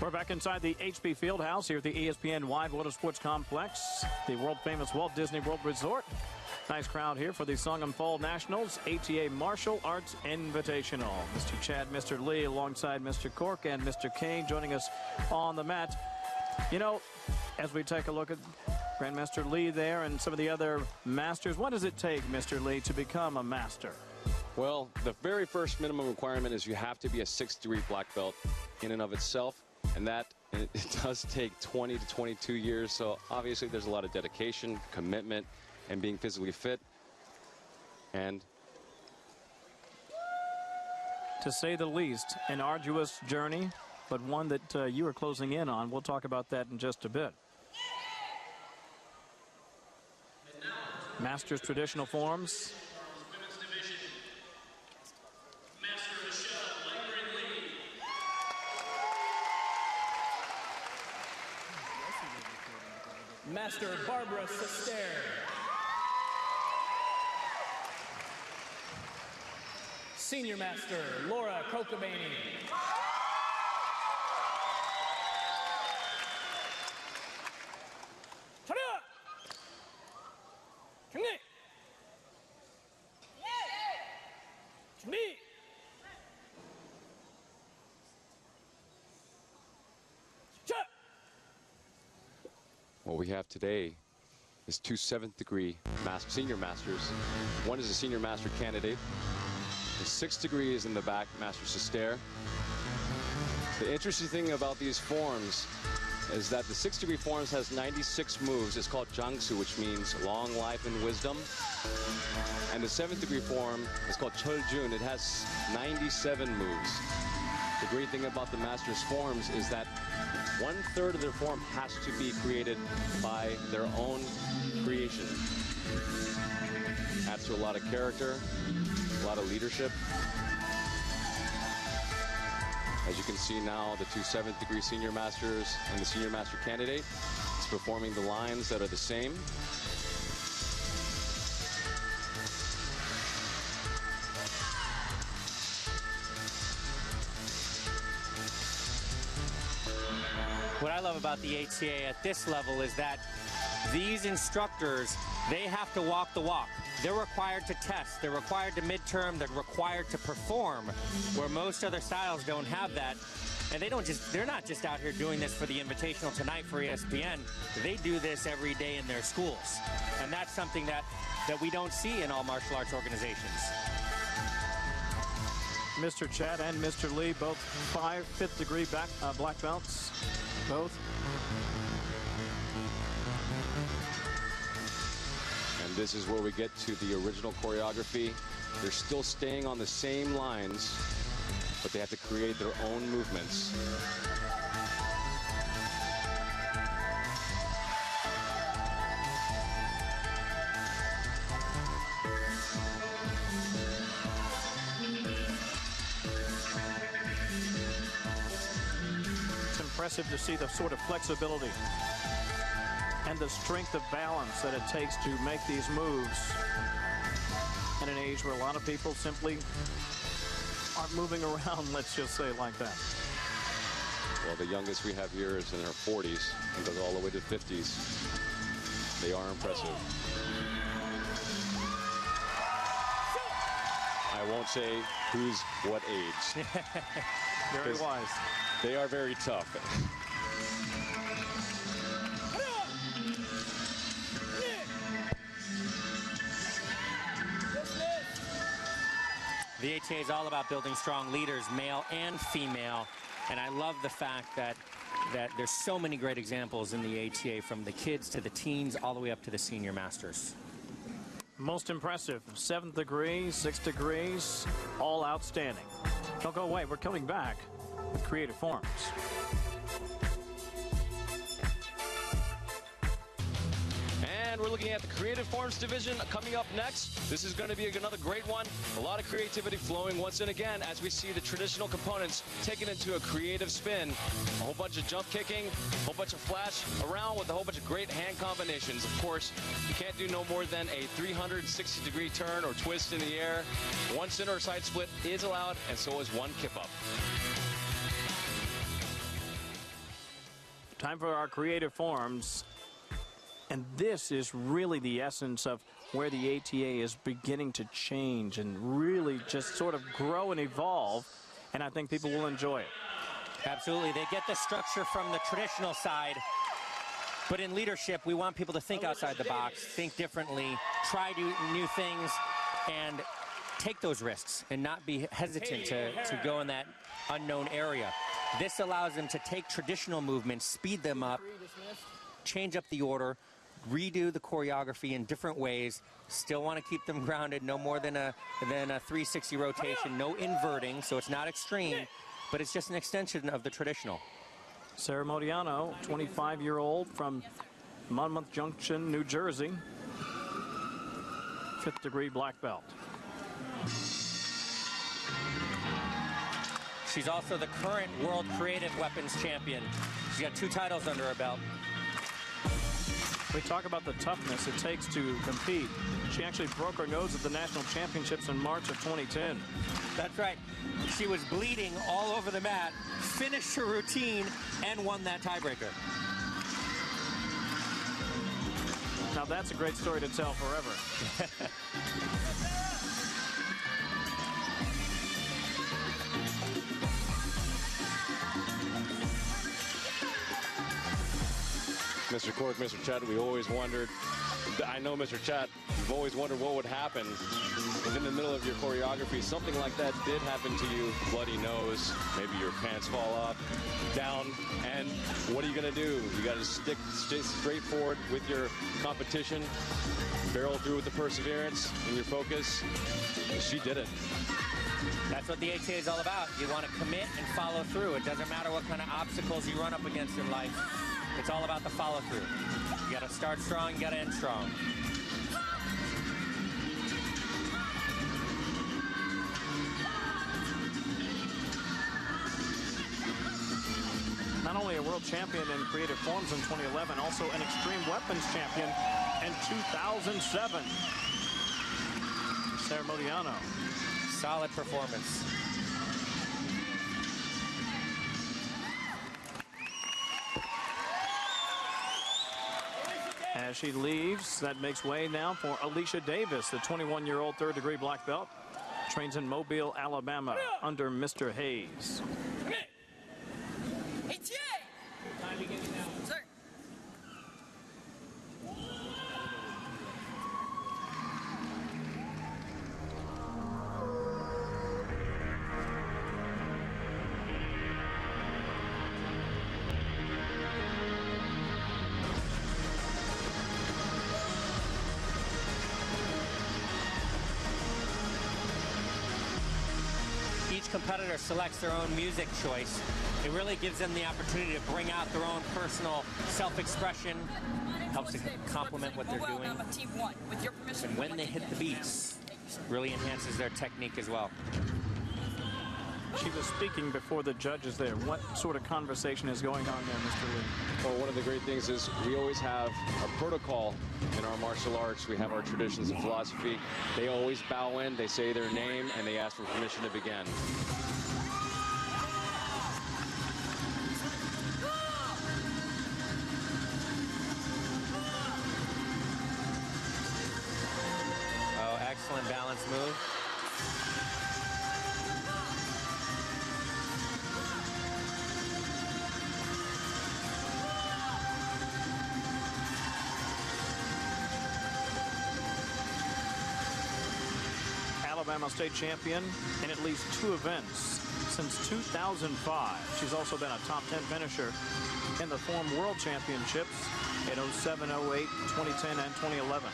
We're back inside the HP Fieldhouse here at the ESPN Wide Water Sports Complex, the world-famous Walt Disney World Resort. Nice crowd here for the Songam Fall Nationals ATA Martial Arts Invitational. Mr. Chad, Mr. Lee, alongside Mr. Cork and Mr. Kane joining us on the mat. You know, as we take a look at Grandmaster Lee there and some of the other masters, what does it take, Mr. Lee, to become a master? Well, the very first minimum requirement is you have to be a 6th degree black belt in and of itself. And that, it does take 20 to 22 years. So obviously there's a lot of dedication, commitment, and being physically fit. And to say the least, an arduous journey, but one that you are closing in on. We'll talk about that in just a bit. Masters traditional forms. Master Barbara Sester. Senior Master Laura Kokobani. what we have today is 2 7th degree senior masters. One is a senior master candidate. The 6th degree is in the back, Master Sester. The interesting thing about these forms is that the 6th degree forms has 96 moves. It's called Jangsu, which means long life and wisdom. And the 7th degree form is called Cheoljun. It has 97 moves. The great thing about the master's forms is that 1/3 of their form has to be created by their own creation. Adds to a lot of character, a lot of leadership. As you can see now, the 2 7th degree senior masters and the senior master candidate is performing the lines that are the same. What I love about the ATA at this level is that these instructors, they have to walk the walk. They're required to test, they're required to midterm, they're required to perform, where most other styles don't have that. And they're not just out here doing this for the Invitational tonight for ESPN. They do this every day in their schools. And that's something that we don't see in all martial arts organizations. Mr. Chad and Mr. Lee, both 5th degree black belts, both. And this is where we get to the original choreography. They're still staying on the same lines, but they have to create their own movements. It's impressive to see the sort of flexibility and the strength of balance that it takes to make these moves in an age where a lot of people simply aren't moving around, let's just say it like that. Well, the youngest we have here is in her 40s and goes all the way to 50s. They are impressive. I won't say who's what age. Very wise. They are very tough. The ATA is all about building strong leaders, male and female. And I love the fact that there's so many great examples in the ATA, from the kids to the teens, all the way up to the senior masters. Most impressive, 7th degree, 6th degrees, all outstanding. Don't go away, we're coming back with Creative Forms. And we're looking at the Creative Forms division coming up next. This is going to be another great one. A lot of creativity flowing once and again as we see the traditional components taken into a creative spin. A whole bunch of jump kicking, a whole bunch of flash around with a whole bunch of great hand combinations. Of course, you can't do no more than a 360-degree turn or twist in the air. One center or side split is allowed, and so is one kip up. Time for our creative forms. And this is really the essence of where the ATA is beginning to change and really just sort of grow and evolve. And I think people will enjoy it. Absolutely. They get the structure from the traditional side. But in leadership, we want people to think outside the box, think differently, try new things, and take those risks and not be hesitant to go in that unknown area. This allows them to take traditional movements, speed them up, change up the order, redo the choreography in different ways, still want to keep them grounded, no more than a 360 rotation, no inverting, so it's not extreme, but it's just an extension of the traditional. Sarah Modiano, 25-year-old from Monmouth Junction, New Jersey, 5th degree black belt. She's also the current World Creative Weapons Champion. She's got 2 titles under her belt. We talk about the toughness it takes to compete. She actually broke her nose at the national championships in March of 2010. That's right. She was bleeding all over the mat, finished her routine, and won that tiebreaker. Now that's a great story to tell forever. Mr. Cork, Mr. Chet, we always wondered, I know Mr. Chet, you've always wondered what would happen if in the middle of your choreography something like that did happen to you, bloody nose, maybe your pants fall off, down, and what are you going to do? You got to stay straight forward with your competition, barrel through with the perseverance and your focus. She did it. That's what the ATA is all about. You want to commit and follow through. It doesn't matter what kind of obstacles you run up against in life. It's all about the follow-through. You got to start strong, you got to end strong. Not only a world champion in creative forms in 2011, also an extreme weapons champion in 2007. Sarah Modiano. Solid performance. As she leaves, that makes way now for Alicia Davis, the 21-year-old 3rd degree black belt. Trains in Mobile, Alabama, under Mr. Hayes. Sir. Each competitor selects their own music choice. It really gives them the opportunity to bring out their own personal self-expression, helps to complement what they're doing. And when they hit the beats, really enhances their technique as well. She was speaking before the judges there. What sort of conversation is going on there, Mr. Lee? Well, one of the great things is we always have a protocol in our martial arts. We have our traditions and philosophy. They always bow in, they say their name, and they ask for permission to begin. Oh, excellent balance move. Alabama state champion in at least 2 events since 2005. She's also been a top 10 finisher in the Form World Championships in 07, 08, 2010, and 2011.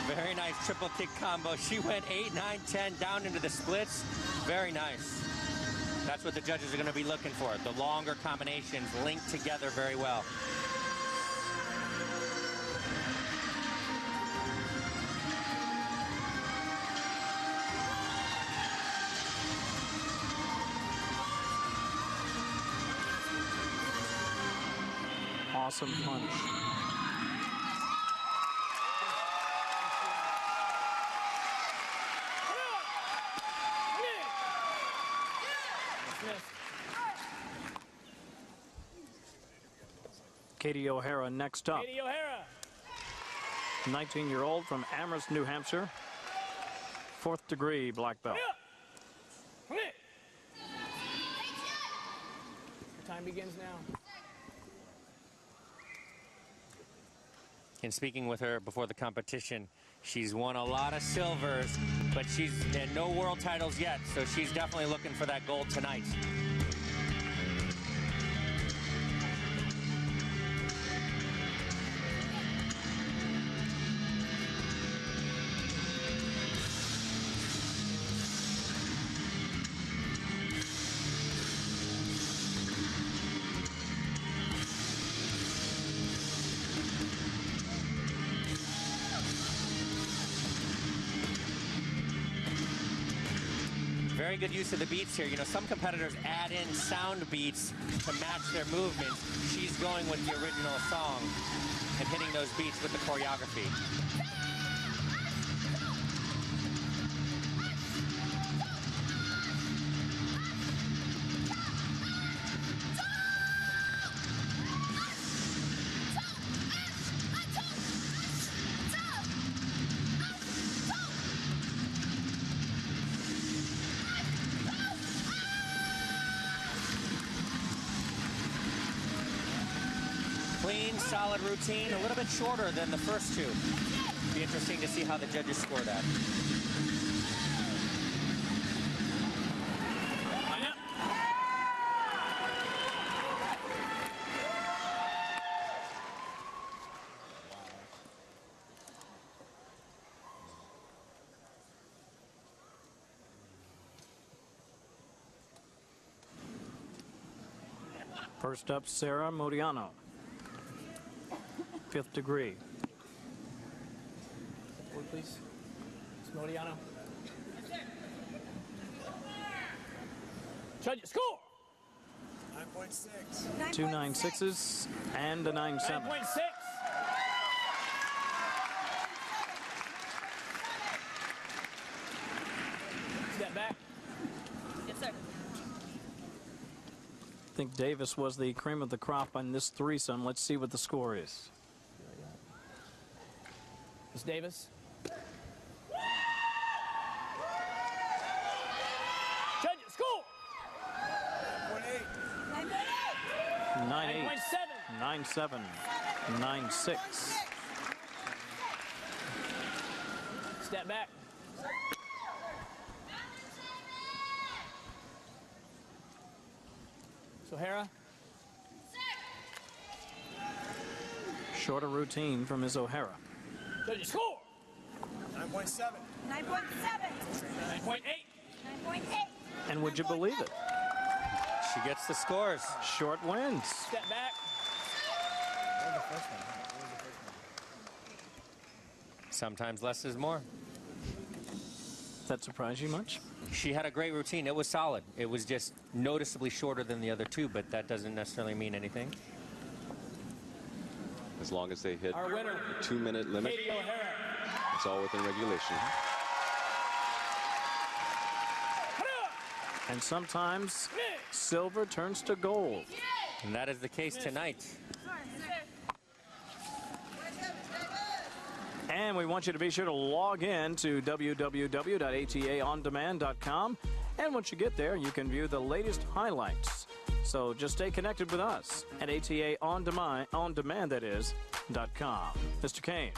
Very nice triple kick combo. She went 8, 9, 10 down into the splits. Very nice. That's what the judges are going to be looking for. The longer combinations linked together very well. Awesome punch. Katie O'Hara next up. Katie O'Hara. 19-year-old from Amherst, New Hampshire. 4th degree black belt. Your time begins now. And speaking with her before the competition, she's won a lot of silvers, but she's had no world titles yet, so she's definitely looking for that gold tonight. Very good use of the beats here. You know, some competitors add in sound beats to match their movements. She's going with the original song and hitting those beats with the choreography. Clean, solid routine, a little bit shorter than the first two. Be interesting to see how the judges score that. First up, Sarah Modiano. 5th degree. Forward, please. Modiano. Judges, score! 9.6. 2 9.6s and a 9.7. 9.6. Step back. Yes, sir. I think Davis was the cream of the crop on this threesome. Let's see what the score is. Miss Davis. Judges, score! 9.8. 9.8, 9.7. 9.7, 9.6. Step back. O'Hara. Shorter routine from Ms. O'Hara. Judges, score! 9.7. 9.7. 9.8. 9.8. And would you believe it? She gets the scores. Short wins. Step back. Sometimes less is more. Does that surprise you much? She had a great routine. It was solid. It was just noticeably shorter than the other two, but that doesn't necessarily mean anything. As long as they hit Our winner, the 2-minute limit, Katie O'Hara. it's all within regulation. And sometimes silver turns to gold. And that is the case tonight. And we want you to be sure to log in to www.ataondemand.com. And once you get there, you can view the latest highlights. So just stay connected with us at ATAondemand, that is, .com. Mr. Kane.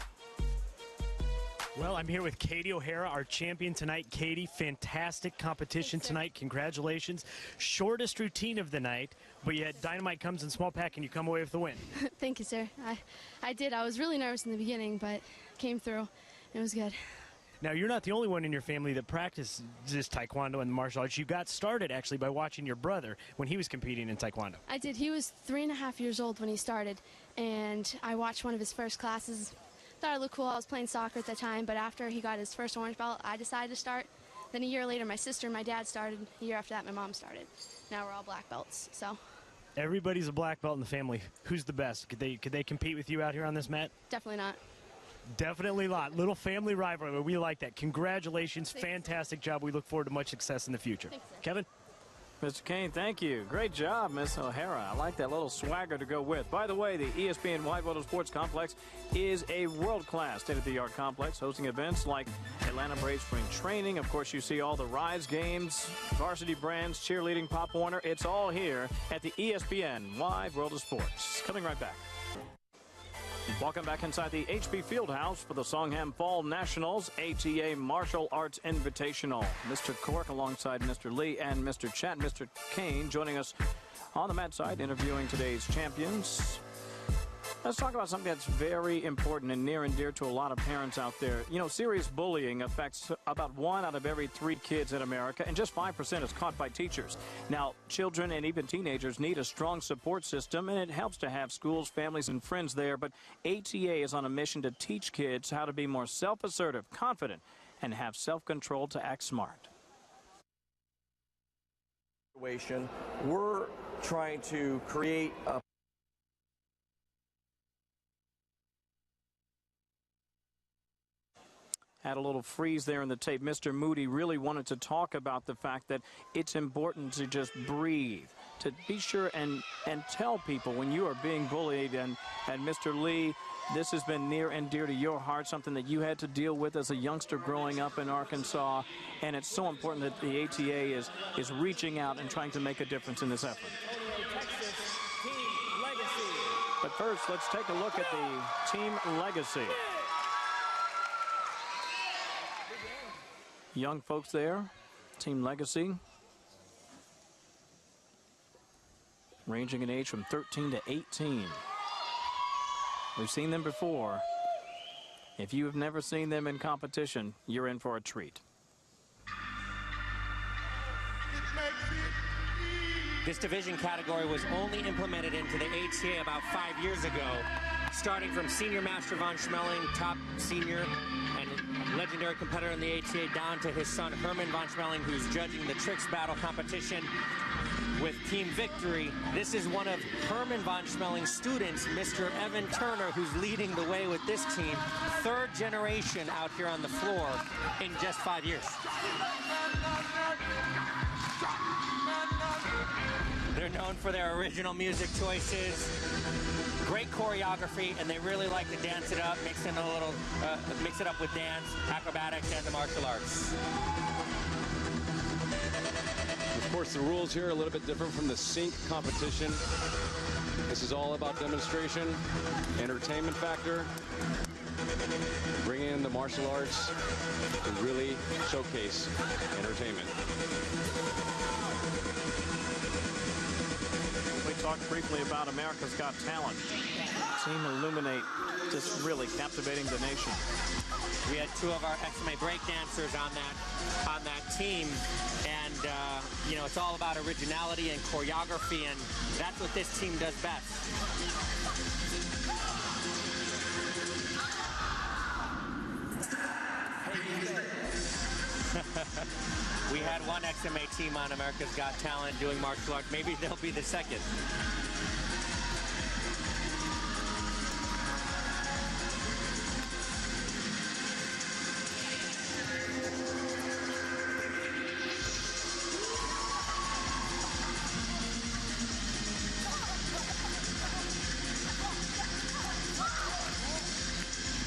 Well, I'm here with Katie O'Hara, our champion tonight. Katie, fantastic competition tonight. Congratulations. Shortest routine of the night, but yet Dynamite comes in small pack and you come away with the win. Thank you, sir. I did. I was really nervous in the beginning, but came through. It was good. Now, you're not the only one in your family that practices Taekwondo and martial arts. You got started, actually, by watching your brother when he was competing in Taekwondo. I did. He was 3.5 years old when he started, and I watched one of his first classes. Thought it looked cool. I was playing soccer at the time, but after he got his first orange belt, I decided to start. Then a year later, my sister and my dad started. A year after that, my mom started. Now we're all black belts, so. Everybody's a black belt in the family. Who's the best? Could they compete with you out here on this mat? Definitely not. Definitely not. Little family rivalry. We like that. Congratulations. Thanks. Fantastic job. We look forward to much success in the future. Thanks, sir. Kevin? Mr. Kane, thank you. Great job, Miss O'Hara. I like that little swagger to go with. By the way, the ESPN Whitewater Sports Complex is a world-class, state-of-the-art complex hosting events like Atlanta Braves Spring Training. Of course, you see all the Rise games, varsity brands, cheerleading, Pop Warner. It's all here at the ESPN Wide World of Sports. Coming right back. Welcome back inside the HP Fieldhouse for the Songham Fall Nationals ATA Martial Arts Invitational. Mr. Cork alongside Mr. Lee and Mr. Chat. Mr. Kane joining us on the mat side, interviewing today's champions. Let's talk about something that's very important and near and dear to a lot of parents out there. You know, serious bullying affects about 1 out of every 3 kids in America, and just 5% is caught by teachers. Now, children and even teenagers need a strong support system, and it helps to have schools, families, and friends there. But ATA is on a mission to teach kids how to be more self-assertive, confident, and have self-control to act smart. We're trying to create a Had a little freeze there in the tape. Mr. Moody really wanted to talk about the fact that it's important to just breathe, to be sure and tell people when you are being bullied. And Mr. Lee, this has been near and dear to your heart, something that you had to deal with as a youngster growing up in Arkansas. And it's so important that the ATA is reaching out and trying to make a difference in this effort. But first, let's take a look at the team legacy. Young folks there, team legacy, ranging in age from 13 to 18. We've seen them before. If you have never seen them in competition, you're in for a treat. This division category was only implemented into the ATA about 5 years ago, starting from Senior Master Von Schmeling, top senior and legendary competitor in the ATA, down to his son Herman Von Schmeling, who's judging the tricks battle competition with Team Victory. This is one of Herman Von Schmeling's students, Mr. Evan Turner, who's leading the way with this team. 3rd generation out here on the floor in just 5 years. They're known for their original music choices, great choreography, and they really like to dance it up, mix it up with dance, acrobatics, and the martial arts. Of course, the rules here are a little bit different from the sync competition. This is all about demonstration, entertainment factor, bringing in the martial arts to really showcase entertainment. Talked briefly about America's Got Talent. Team Illuminate just really captivating the nation. We had 2 of our SMA breakdancers on that team, and you know, it's all about originality and choreography, and that's what this team does best. We had 1 SMA team on America's Got Talent doing martial arts. Maybe they'll be the 2nd.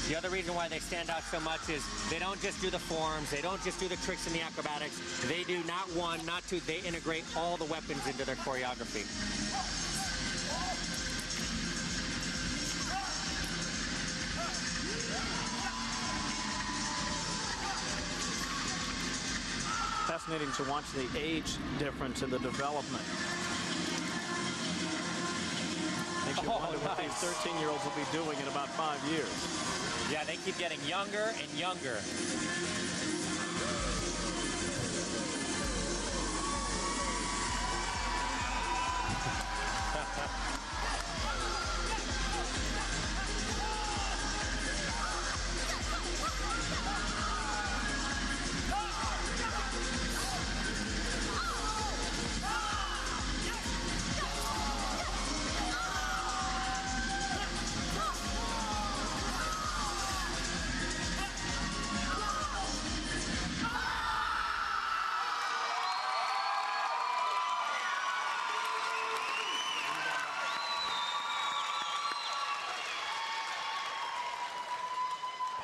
The other reason why they stand out so much is they don't just do the forms, they don't just do the tricks and the acrobatics. They do not 1, not 2, they integrate all the weapons into their choreography. Fascinating to watch the age difference in the development. Makes you wonder what these 13-year-olds will be doing in about 5 years. Yeah, they keep getting younger and younger.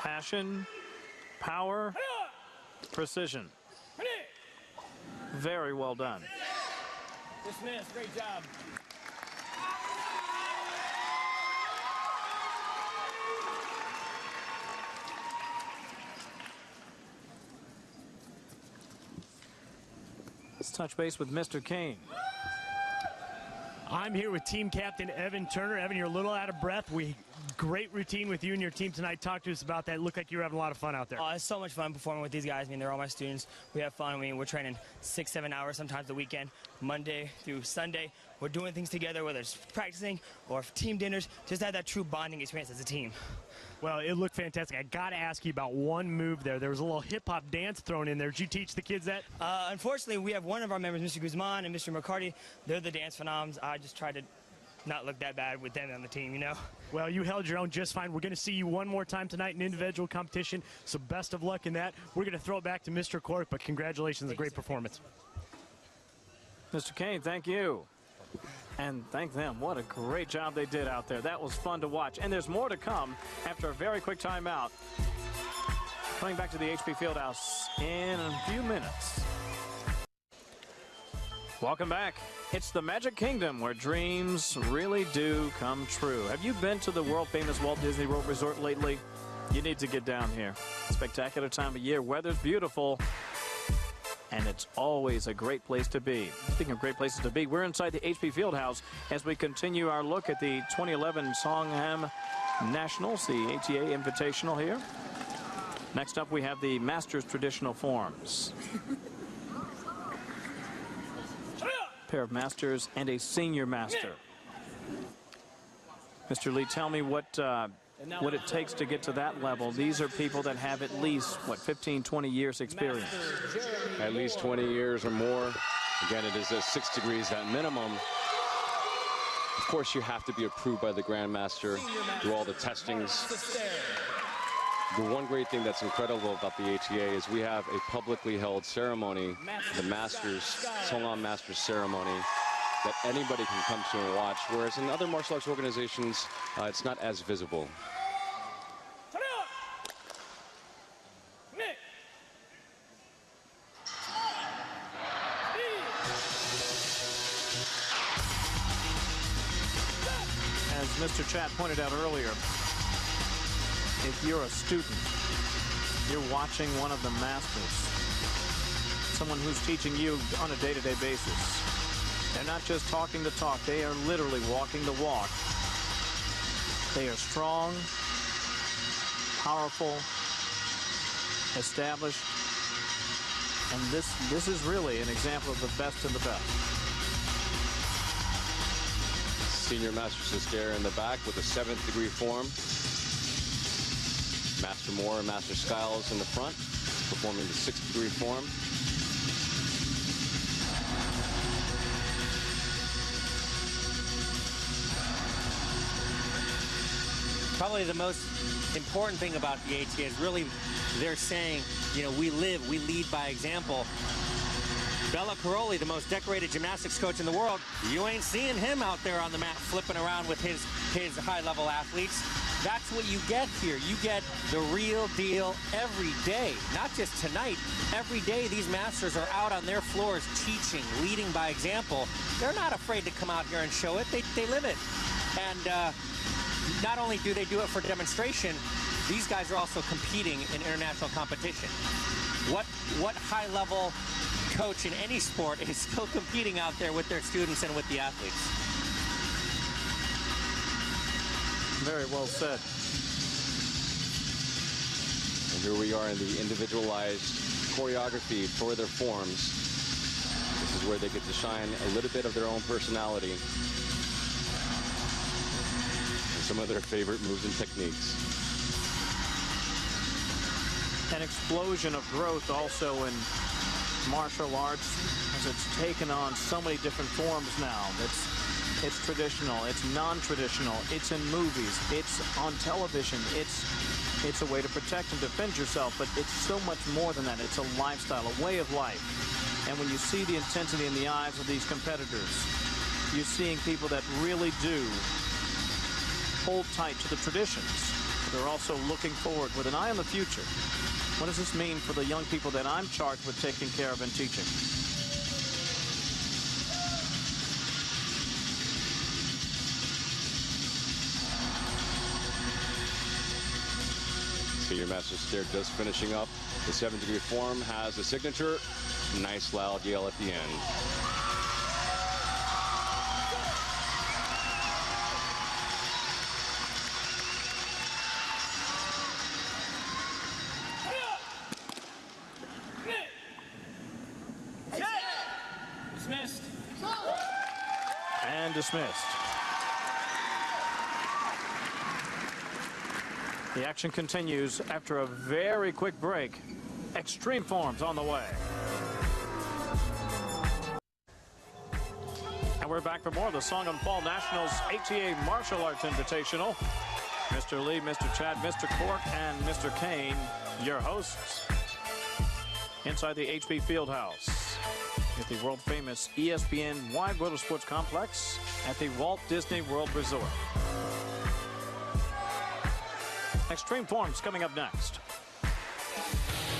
Passion, power, precision. Very well done. Dismiss. Great job. Let's touch base with Mr. Kane. I'm here with team captain Evan Turner. Evan, you're a little out of breath. Great routine with you and your team tonight. Talk to us about that. It looked like you were having a lot of fun out there. Oh, it's so much fun performing with these guys. I mean, they're all my students. We have fun. I mean, we're training 6-7 hours, sometimes the weekend, Monday through Sunday. We're doing things together, whether it's practicing or team dinners, just to have that true bonding experience as a team. Well, it looked fantastic. I got to ask you about one move there. There was a little hip-hop dance thrown in there. Did you teach the kids that? Unfortunately, we have one of our members, Mr. Guzman and Mr. McCarty. They're the dance phenoms. I just tried to not look that bad with them on the team, you know? Well, you held your own just fine. We're going to see you one more time tonight in individual competition, so best of luck in that. We're going to throw it back to Mr. Cork, but congratulations, a great performance. Mr. Kane, thank you. And thank them. What a great job they did out there. That was fun to watch. And there's more to come after a very quick timeout. Coming back to the HP Fieldhouse in a few minutes. Welcome back. It's the Magic Kingdom where dreams really do come true. Have you been to the world-famous Walt Disney World Resort lately? You need to get down here. Spectacular time of year. Weather's beautiful. And it's always a great place to be. Speaking of great places to be, we're inside the HP Fieldhouse as we continue our look at the 2011 Songham Nationals, the ATA Invitational here. Next up, we have the Masters Traditional Forms. Pair of Masters and a Senior Master. Mr. Lee, tell me what it takes to get to that level. These are people that have at least, 15, 20 years experience. At least 20 years or more. Again, it is 6 degrees, that minimum. Of course, you have to be approved by the Grandmaster, do all the testings. The one great thing that's incredible about the ATA is we have a publicly held ceremony, the Masters, Songham Masters ceremony, that anybody can come to and watch, whereas in other martial arts organizations, it's not as visible. As Mr. Chat pointed out earlier, if you're a student, you're watching one of the masters, someone who's teaching you on a day-to-day basis. They're not just talking the talk, they are literally walking the walk. They are strong, powerful, established, and this is really an example of the best of the best. Senior Master Sestair in the back with a 7th degree form. Master Moore and Master Skiles in the front, performing the 6th degree form. Probably the most important thing about the ATA is really they're saying, you know, we lead by example. Bela Karolyi, the most decorated gymnastics coach in the world, you ain't seeing him out there on the mat flipping around with his high-level athletes. That's what you get here. You get the real deal every day, not just tonight. Every day these masters are out on their floors teaching, leading by example. They're not afraid to come out here and show it. They live it. And not only do they do it for demonstration, these guys are also competing in international competition. What high-level coach in any sport is still competing out there with their students and with the athletes? Very well said. And here we are in the individualized choreography for their forms. This is where they get to shine a little bit of their own personality and some of their favorite moves and techniques. An explosion of growth also in martial arts as it's taken on so many different forms now. It's traditional, it's non-traditional, it's in movies, it's on television, it's a way to protect and defend yourself, but it's so much more than that. It's a lifestyle, a way of life. And when you see the intensity in the eyes of these competitors, you're seeing people that really do hold tight to the traditions. they're also looking forward with an eye on the future. What does this mean for the young people that I'm charged with taking care of and teaching? Senior Master Stair just finishing up. The 7th-degree form has the signature. Nice loud yell at the end. Dismissed. And dismissed. The action continues after a very quick break. Extreme Forms on the way. And we're back for more of the Songam Fall Nationals ATA Martial Arts Invitational. Mr. Lee, Mr. Chad, Mr. Cork, and Mr. Kane, your hosts, inside the HP Fieldhouse at the world-famous ESPN Wide World of Sports Complex at the Walt Disney World Resort. Extreme Forms coming up next.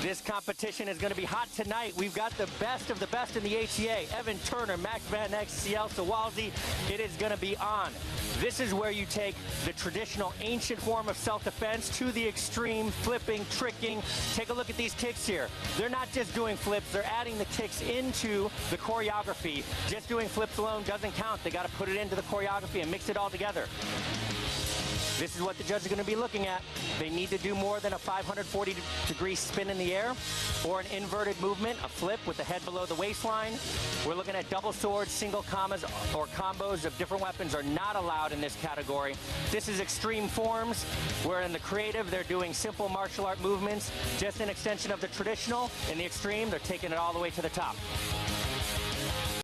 This competition is going to be hot tonight. We've got the best of the best in the ATA. Evan Turner, Max Van X, CL Sawalzi. It is going to be on. This is where you take the traditional ancient form of self-defense to the extreme, flipping, tricking. Take a look at these kicks here. They're not just doing flips, they're adding the kicks into the choreography. Just doing flips alone doesn't count. They got to put it into the choreography and mix it all together. This is what the judges are going to be looking at. They need to do more than a 540-degree spin in the air or an inverted movement, a flip with the head below the waistline. We're looking at double swords, single commas, or combos of different weapons are not allowed in this category. This is extreme forms, where in the creative, they're doing simple martial art movements, just an extension of the traditional. In the extreme, they're taking it all the way to the top.